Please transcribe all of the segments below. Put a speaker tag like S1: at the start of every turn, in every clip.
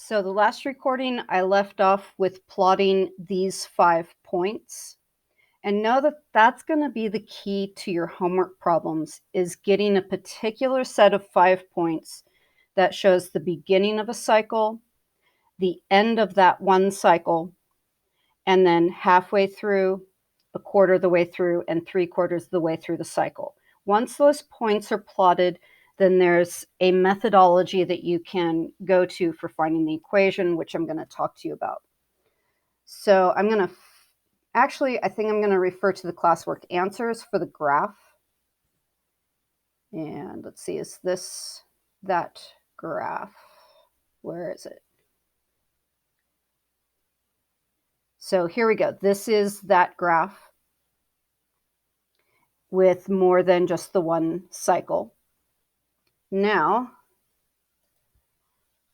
S1: So the last recording, I left off with plotting these 5 points. And know that that's going to be the key to your homework problems, is getting a particular set of 5 points that shows the beginning of a cycle, the end of that one cycle, and then halfway through, a quarter of the way through, and 3/4 of the way through the cycle. Once those points are plotted, then there's a methodology that you can go to for finding the equation, which I'm going to talk to you about. So I'm going to actually, I think I'm going to refer to the classwork answers for the graph. And let's see, is this that graph? Where is it? So here we go. This is that graph with more than just the one cycle. Now,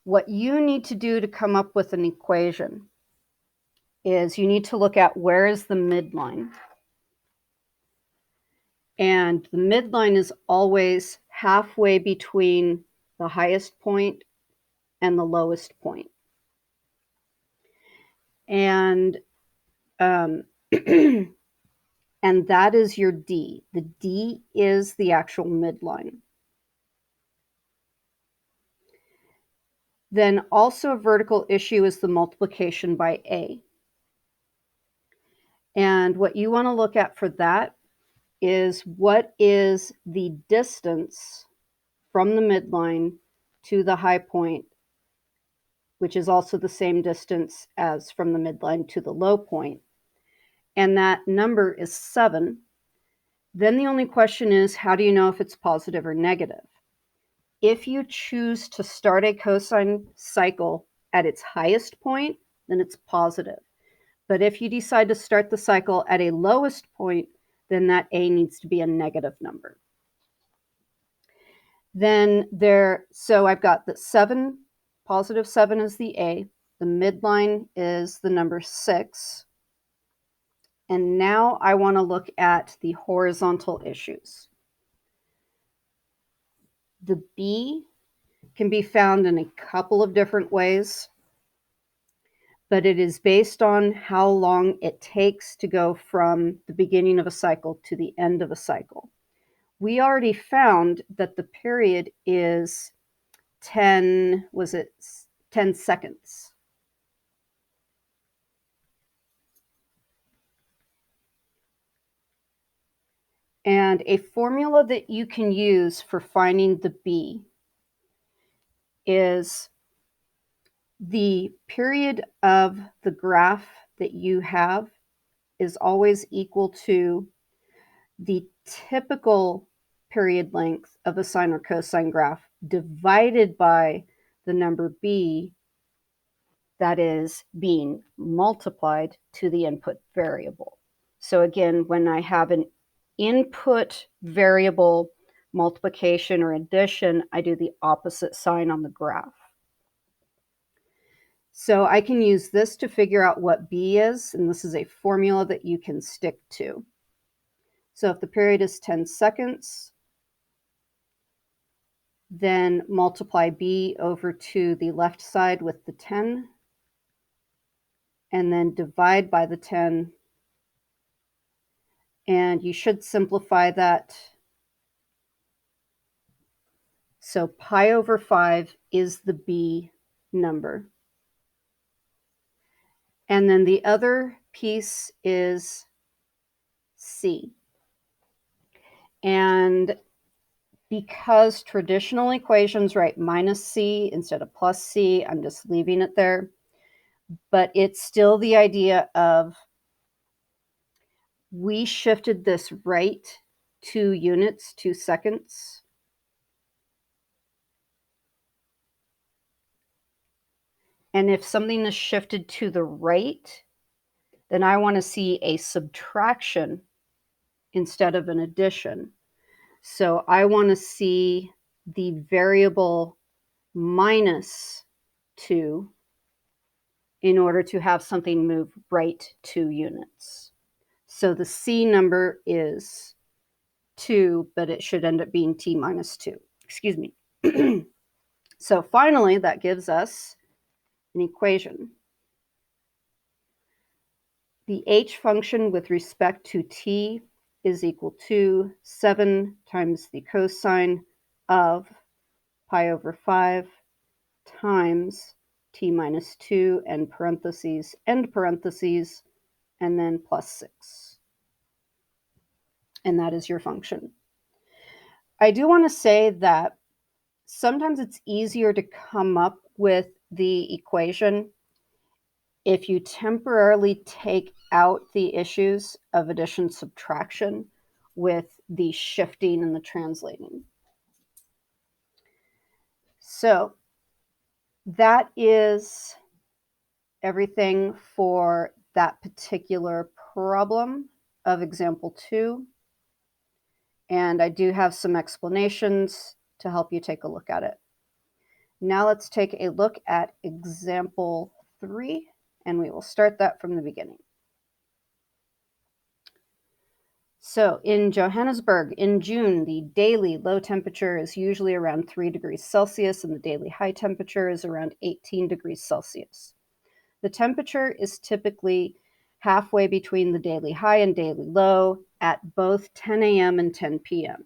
S1: what you need to do to come up with an equation is you need to look at where is the midline. And the midline is always halfway between the highest point and the lowest point. And and that is your D. The D is the actual midline. Then also a vertical issue is the multiplication by A. And what you want to look at for that is what is the distance from the midline to the high point, which is also the same distance as from the midline to the low point. And that number is 7. Then the only question is, how do you know if it's positive or negative? If you choose to start a cosine cycle at its highest point, then it's positive. But if you decide to start the cycle at a lowest point, then that A needs to be a negative number. Then so I've got the 7, positive 7 is the A. The midline is the number 6. And now I want to look at the horizontal issues. The B can be found in a couple of different ways, but it is based on how long it takes to go from the beginning of a cycle to the end of a cycle. We already found that the period is 10 seconds. And a formula that you can use for finding the B is the period of the graph that you have is always equal to the typical period length of a sine or cosine graph divided by the number B that is being multiplied to the input variable. So again, when I have an input variable multiplication or addition, I do the opposite sign on the graph. So I can use this to figure out what B is, and this is a formula that you can stick to. So if the period is 10 seconds, then multiply B over to the left side with the 10, and then divide by the 10. And you should simplify that. So pi over 5 is the B number. And then the other piece is C. And because traditional equations write minus C instead of plus C, I'm just leaving it there. But it's still the idea of we shifted this right 2 units, 2 seconds. And if something is shifted to the right, then I want to see a subtraction instead of an addition. So I want to see the variable minus 2 in order to have something move right 2 units. So the C number is 2, but it should end up being T minus 2. Excuse me. So finally, that gives us an equation. The h function with respect to t is equal to 7 times the cosine of pi over 5 times t minus 2 and parentheses, end parentheses, and then plus 6. And that is your function. I do want to say that sometimes it's easier to come up with the equation if you temporarily take out the issues of addition subtraction with the shifting and the translating. So that is everything for that particular problem of example 2. And I do have some explanations to help you take a look at it. Now let's take a look at example 3, and we will start that from the beginning. So in Johannesburg, in June, the daily low temperature is usually around 3 degrees Celsius, and the daily high temperature is around 18 degrees Celsius. The temperature is typically halfway between the daily high and daily low at both 10 a.m. and 10 p.m.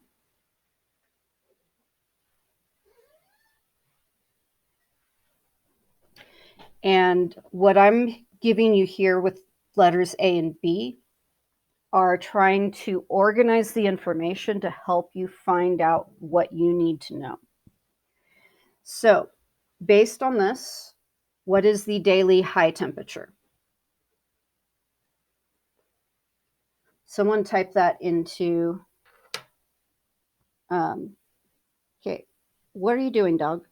S1: And what I'm giving you here with letters A and B are trying to organize the information to help you find out what you need to know. So, based on this, what is the daily high temperature? Someone type that into, okay, what are you doing, dog?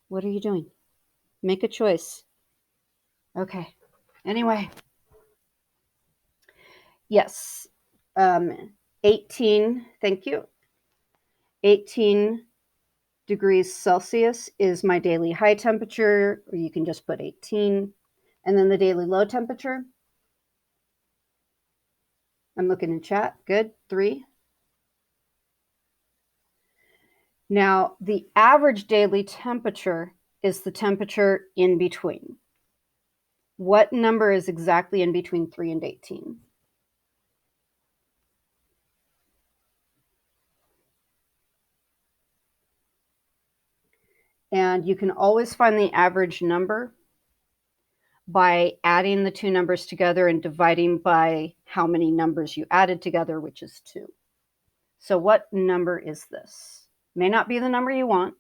S1: What are you doing? Make a choice. Okay, anyway. Yes, 18, thank you. 18 degrees Celsius is my daily high temperature, or you can just put 18. And then the daily low temperature, I'm looking in chat, good, 3. Now, the average daily temperature is the temperature in between. What number is exactly in between 3 and 18? And you can always find the average number by adding the two numbers together and dividing by how many numbers you added together, which is 2. So what number is this? May not be the number you want,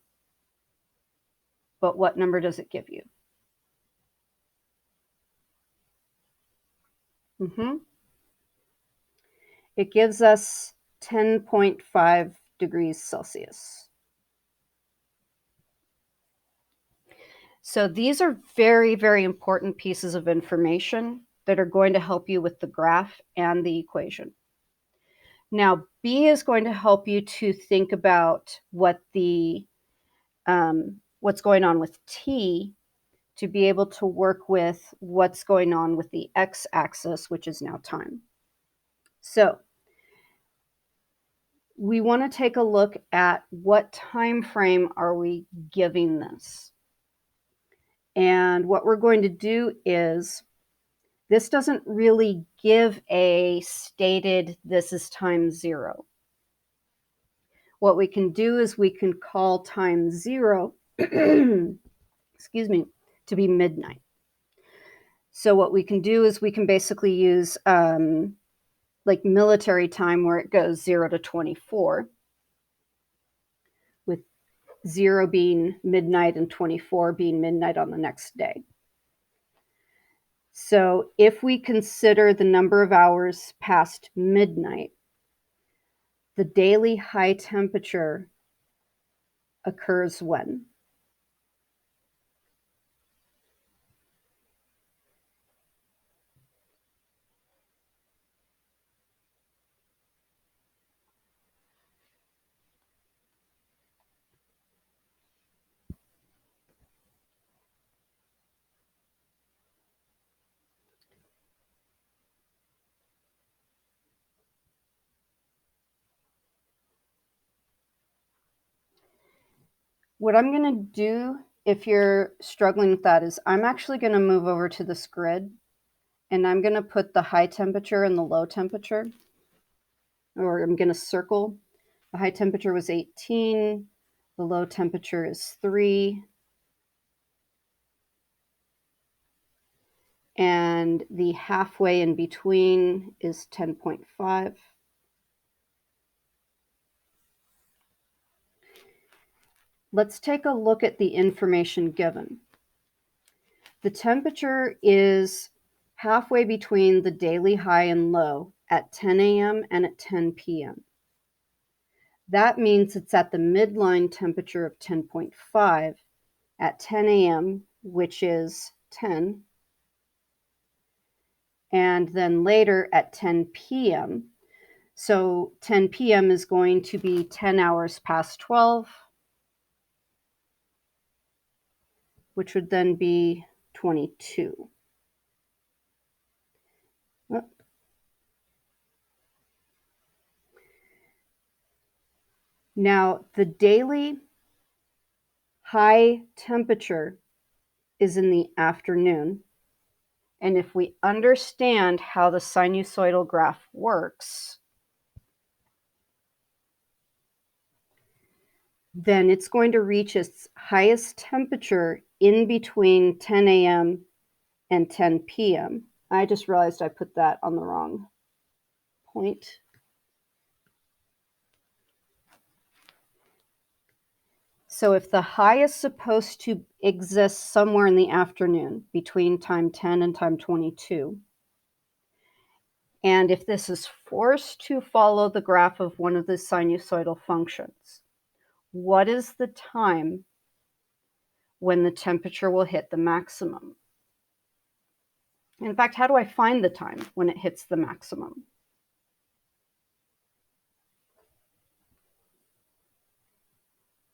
S1: but what number does it give you? It gives us 10.5 degrees Celsius. So these are very, very important pieces of information that are going to help you with the graph and the equation. Now, B is going to help you to think about what the what's going on with T to be able to work with what's going on with the x-axis, which is now time. So we want to take a look at what time frame are we giving this. And what we're going to do is, this doesn't really give a stated this is time 0. What we can do is we can call time 0, excuse me, to be midnight. So what we can do is we can basically use like military time, where it goes 0 to 24, with 0 being midnight and 24 being midnight on the next day. So if we consider the number of hours past midnight, the daily high temperature occurs when? What I'm going to do if you're struggling with that is I'm actually going to move over to this grid, and I'm going to put the high temperature and the low temperature, or I'm going to circle. The high temperature was 18, the low temperature is 3, and the halfway in between is 10.5. Let's take a look at the information given. The temperature is halfway between the daily high and low at 10 a.m. and at 10 p.m. That means it's at the midline temperature of 10.5 at 10 a.m., which is 10, and then later at 10 p.m. So 10 p.m. is going to be 10 hours past 12, which would then be 22. Now, the daily high temperature is in the afternoon. And if we understand how the sinusoidal graph works, then it's going to reach its highest temperature in between 10 a.m. and 10 p.m. I just realized I put that on the wrong point. So if the high is supposed to exist somewhere in the afternoon between time 10 and time 22, and if this is forced to follow the graph of one of the sinusoidal functions, what is the time when the temperature will hit the maximum? In fact, how do I find the time when it hits the maximum?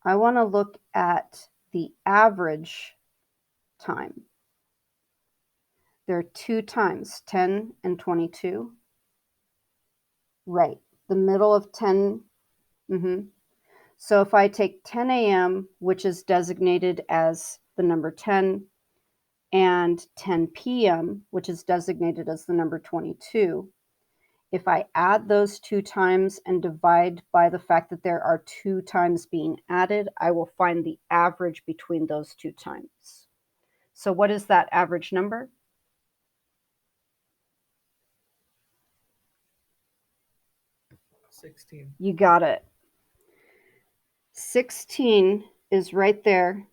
S1: I want to look at the average time. There are two times, 10 and 22. Right, the middle of 10. So if I take 10 a.m., which is designated as the number 10, and 10 p.m., which is designated as the number 22, if I add those two times and divide by the fact that there are two times being added, I will find the average between those two times. So what is that average number?
S2: 16.
S1: You got it. 16 is right there,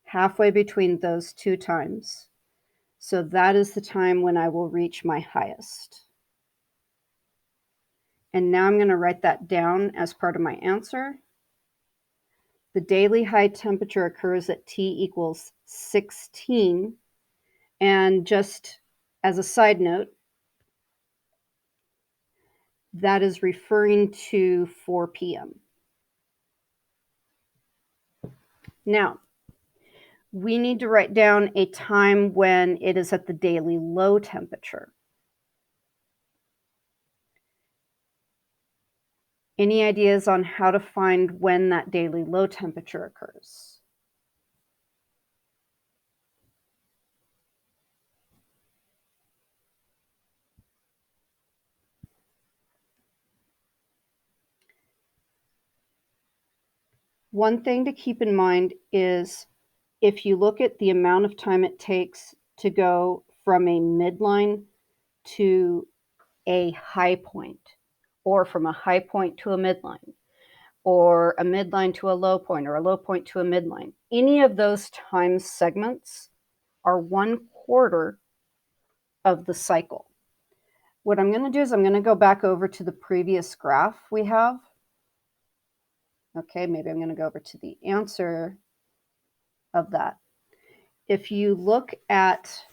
S1: halfway between those two times. So that is the time when I will reach my highest. And now I'm going to write that down as part of my answer. The daily high temperature occurs at T equals 16. And just as a side note, that is referring to 4 p.m. Now, we need to write down a time when it is at the daily low temperature. Any ideas on how to find when that daily low temperature occurs? One thing to keep in mind is if you look at the amount of time it takes to go from a midline to a high point, or from a high point to a midline, or a midline to a low point, or a low point to a midline, any of those time segments are 1/4 of the cycle. What I'm going to do is I'm going to go back over to the previous graph we have. Okay, maybe I'm going to go over to the answer of that. If you look at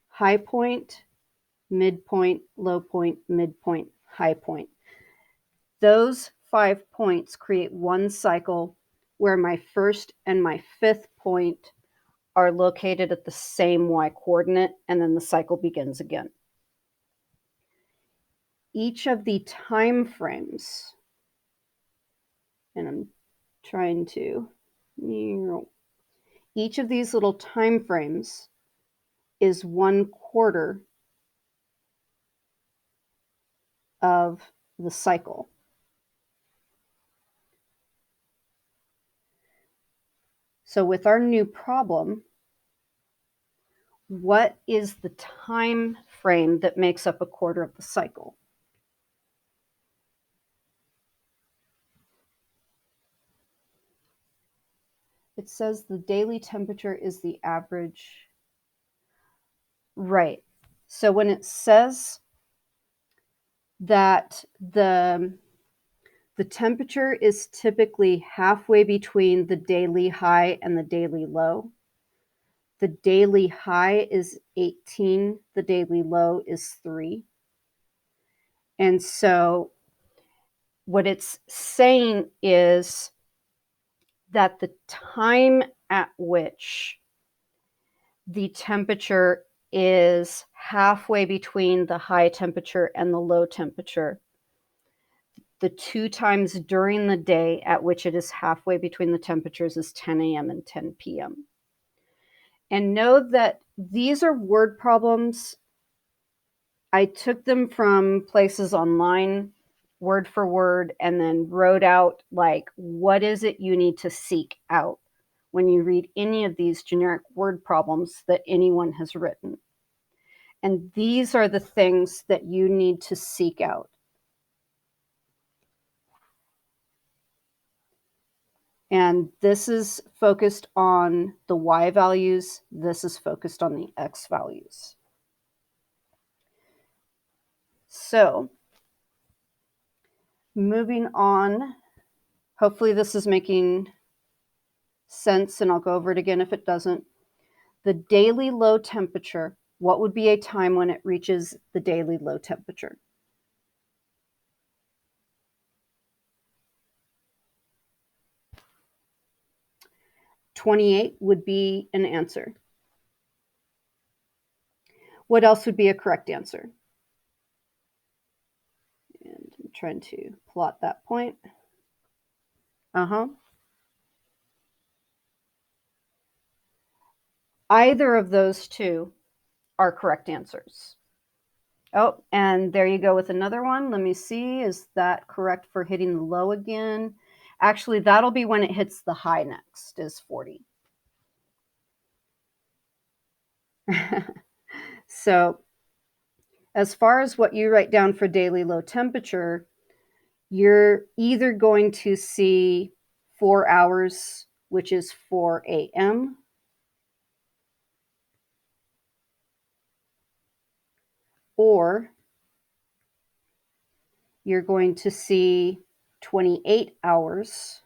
S1: high point, midpoint, low point, midpoint, high point, those 5 points create one cycle where my first and my fifth point are located at the same y coordinate, and then the cycle begins again. Each of the time frames, and I'm trying to Each of these little time frames is 1/4 of the cycle. So with our new problem, what is the time frame that makes up 1/4 of the cycle? It says the daily temperature is the average. Right. So when it says that the temperature is typically halfway between the daily high and the daily low, the daily high is 18, the daily low is 3. And so what it's saying is that the time at which the temperature is halfway between the high temperature and the low temperature, the 2 times during the day at which it is halfway between the temperatures is 10 a.m. and 10 p.m. And know that these are word problems. I took them from places online, word for word, and then wrote out, like, what is it you need to seek out when you read any of these generic word problems that anyone has written. And these are the things that you need to seek out. And this is focused on the y values. This is focused on the x values. So moving on, hopefully this is making sense, and I'll go over it again if it doesn't. The daily low temperature, what would be a time when it reaches the daily low temperature? "28" would be an answer. What else would be a correct answer? And I'm trying to plot that point. Either of those two are correct answers. Oh, and there you go with another one. Let me see. Is that correct for hitting the low again? Actually, that'll be when it hits the high next, is 40. So as far as what you write down for daily low temperature, you're either going to see 4 hours, which is 4 a.m., or you're going to see 28 hours,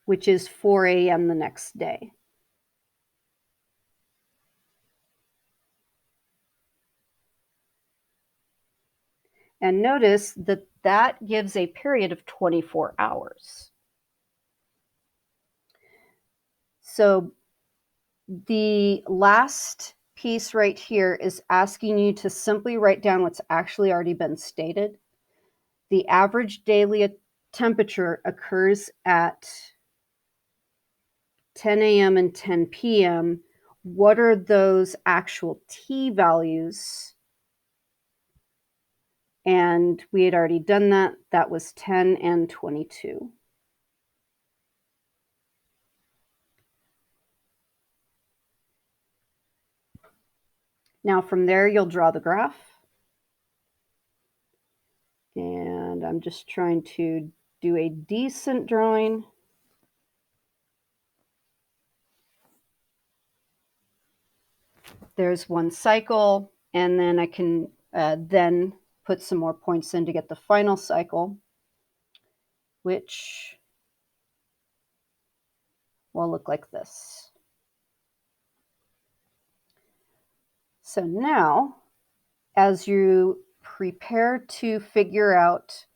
S1: which is 4 a.m. the next day. And notice that that gives a period of 24 hours. So the last piece right here is asking you to simply write down what's actually already been stated. The average daily temperature occurs at 10 a.m. and 10 p.m. What are those actual T values? And we had already done that. That was 10 and 22. Now from there, you'll draw the graph. And I'm just trying to do a decent drawing. There's one cycle, and then I can then put some more points in to get the final cycle, which will look like this. So now, as you prepare to figure out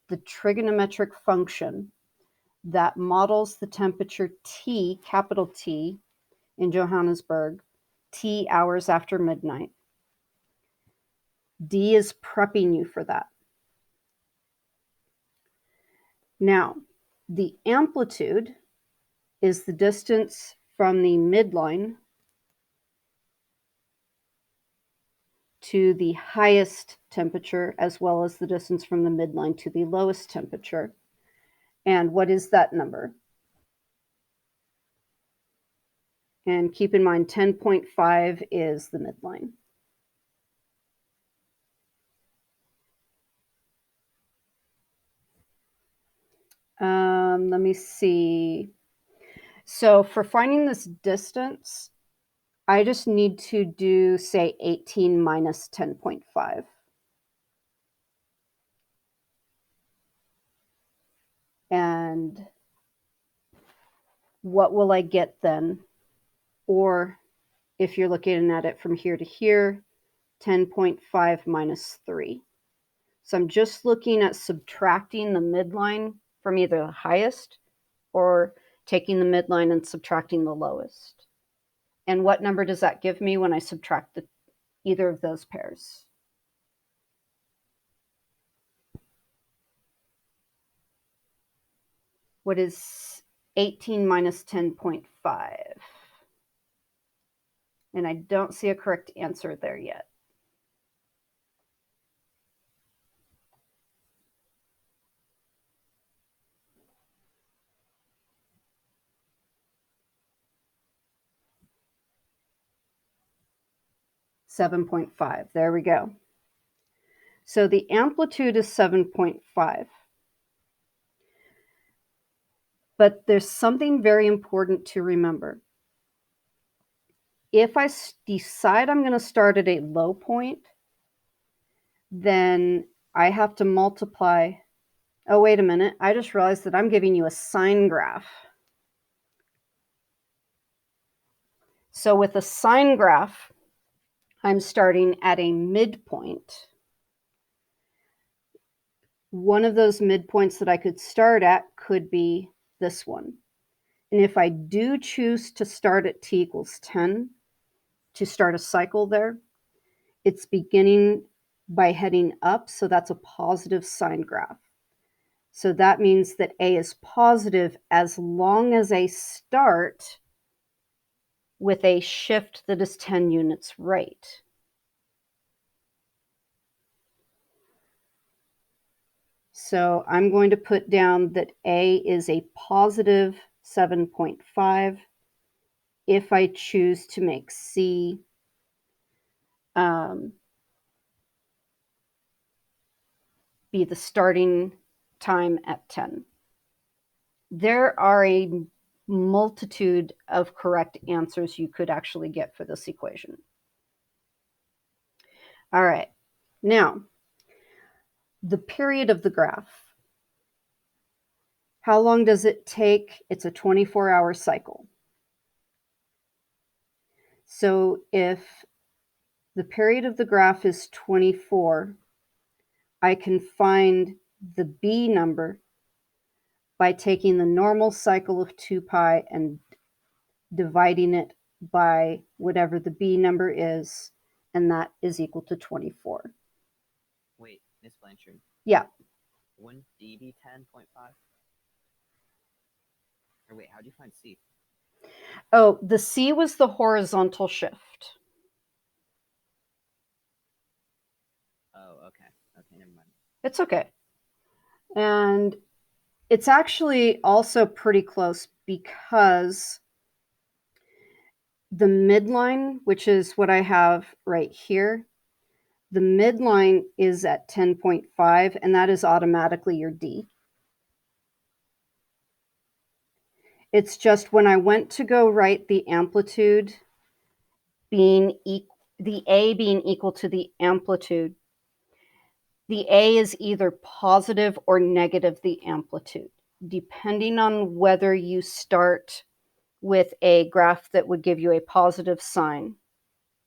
S1: the trigonometric function that models the temperature T, capital T, in Johannesburg, T hours after midnight, D is prepping you for that. Now, the amplitude is the distance from the midline to the highest temperature, as well as the distance from the midline to the lowest temperature. And what is that number? And keep in mind, 10.5 is the midline. Let me see. So for finding this distance, I just need to do, say, 18 minus 10.5. And what will I get then? Or if you're looking at it from here to here, 10.5 minus 3. So I'm just looking at subtracting the midline from either the highest or taking the midline and subtracting the lowest. And what number does that give me when I subtract either of those pairs? What is 18 minus 10.5? And I don't see a correct answer there yet. $7.5. There we go. So the amplitude is 7.5. But there's something very important to remember. If I decide I'm going to start at a low point, then I have to multiply. Oh, wait a minute. I just realized that I'm giving you a sine graph. So with a sine graph, I'm starting at a midpoint. One of those midpoints that I could start at could be this one. And if I do choose to start at t equals 10, to start a cycle there, it's beginning by heading up, so that's a positive sine graph. So that means that A is positive as long as I start with a shift that is 10 units right. So I'm going to put down that A is a positive 7.5 if I choose to make C be the starting time at 10. There are a multitude of correct answers you could actually get for this equation. All right, now, the period of the graph. How long does it take? It's a 24-hour cycle. So if the period of the graph is 24, I can find the B number by taking the normal cycle of 2 pi and dividing it by whatever the B number is, and that is equal to 24.
S2: Wait, Miss Blanchard.
S1: Yeah.
S2: Wouldn't D be 10.5? Or wait, how'd you find C?
S1: Oh, the C was the horizontal shift.
S2: Oh, okay. Okay, never mind.
S1: It's okay. And it's actually also pretty close because the midline, which is what I have right here, the midline is at 10.5, and that is automatically your D. It's just when I went to go write the amplitude being the A being equal to the amplitude, the A is either positive or negative the amplitude, depending on whether you start with a graph that would give you a positive sign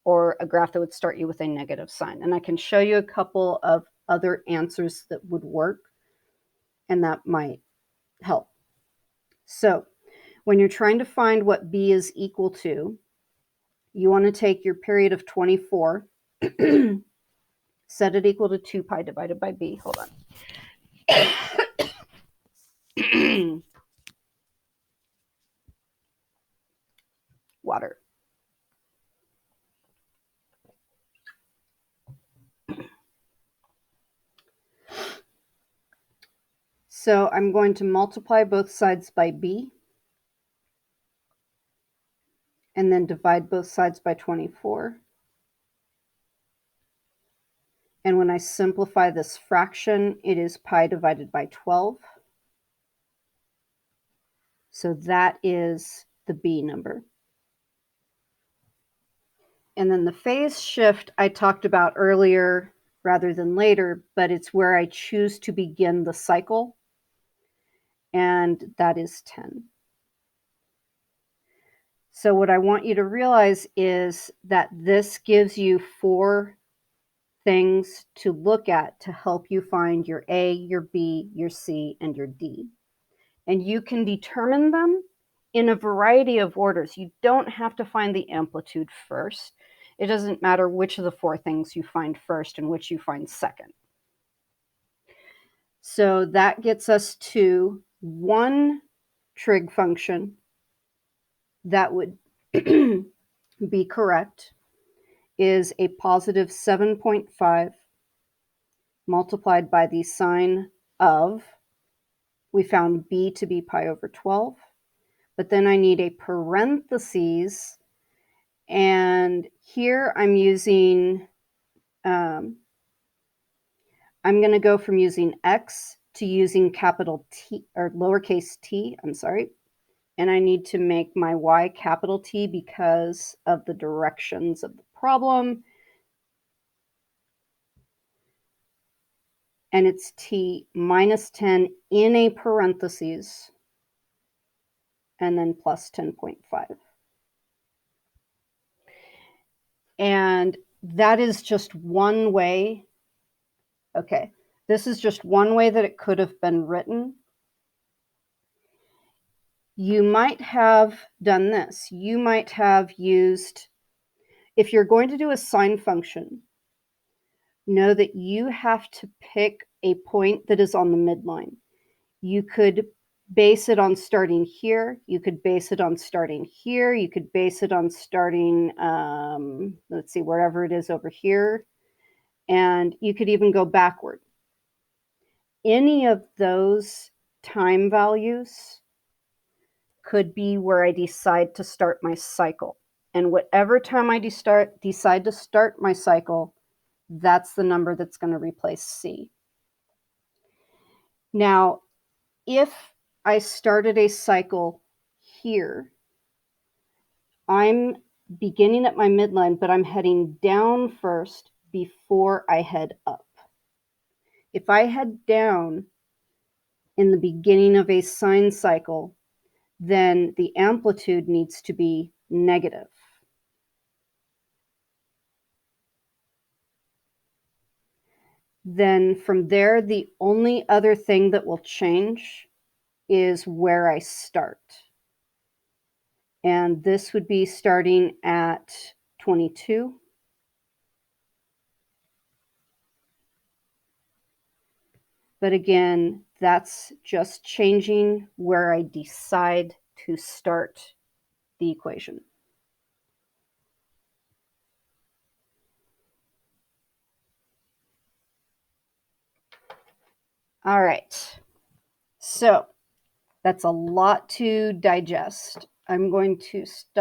S1: or a graph that would start you with a negative sign. And I can show you a couple of other answers that would work, and that might help. So when you're trying to find what B is equal to, you want to take your period of 24, set it equal to 2 pi divided by B. Hold on. Water. So I'm going to multiply both sides by b, and then divide both sides by 24. And when I simplify this fraction, it is pi divided by 12. So that is the b number. And then the phase shift I talked about earlier rather than later, but it's where I choose to begin the cycle, and that is 10. So what I want you to realize is that this gives you 4 things to look at to help you find your A, your B, your C, and your D. And you can determine them in a variety of orders. You don't have to find the amplitude first. It doesn't matter which of the 4 things you find first and which you find second. So that gets us to one trig function that would be correct is a positive 7.5 multiplied by the sine of, we found b to be pi over 12, but then I need a parentheses, and here I'm using, I'm going to go from using x to using capital T, or lowercase t, I'm sorry, and I need to make my y capital T because of the directions of the problem. And it's t minus 10 in a parentheses, and then plus 10.5. And that is just one way. Okay, this is just one way that it could have been written. You might have done this. You might have used, if you're going to do a sine function, know that you have to pick a point that is on the midline. You could base it on starting here. You could base it on starting here. You could base it on starting, let's see, wherever it is over here. And you could even go backward. Any of those time values could be where I decide to start my cycle. And whatever time I decide to start my cycle, that's the number that's going to replace C. Now, if I started a cycle here, I'm beginning at my midline, but I'm heading down first before I head up. If I head down in the beginning of a sine cycle, then the amplitude needs to be negative. Then from there, the only other thing that will change is where I start. And this would be starting at 22. But again, that's just changing where I decide to start the equation. All right, so that's a lot to digest. I'm going to stop.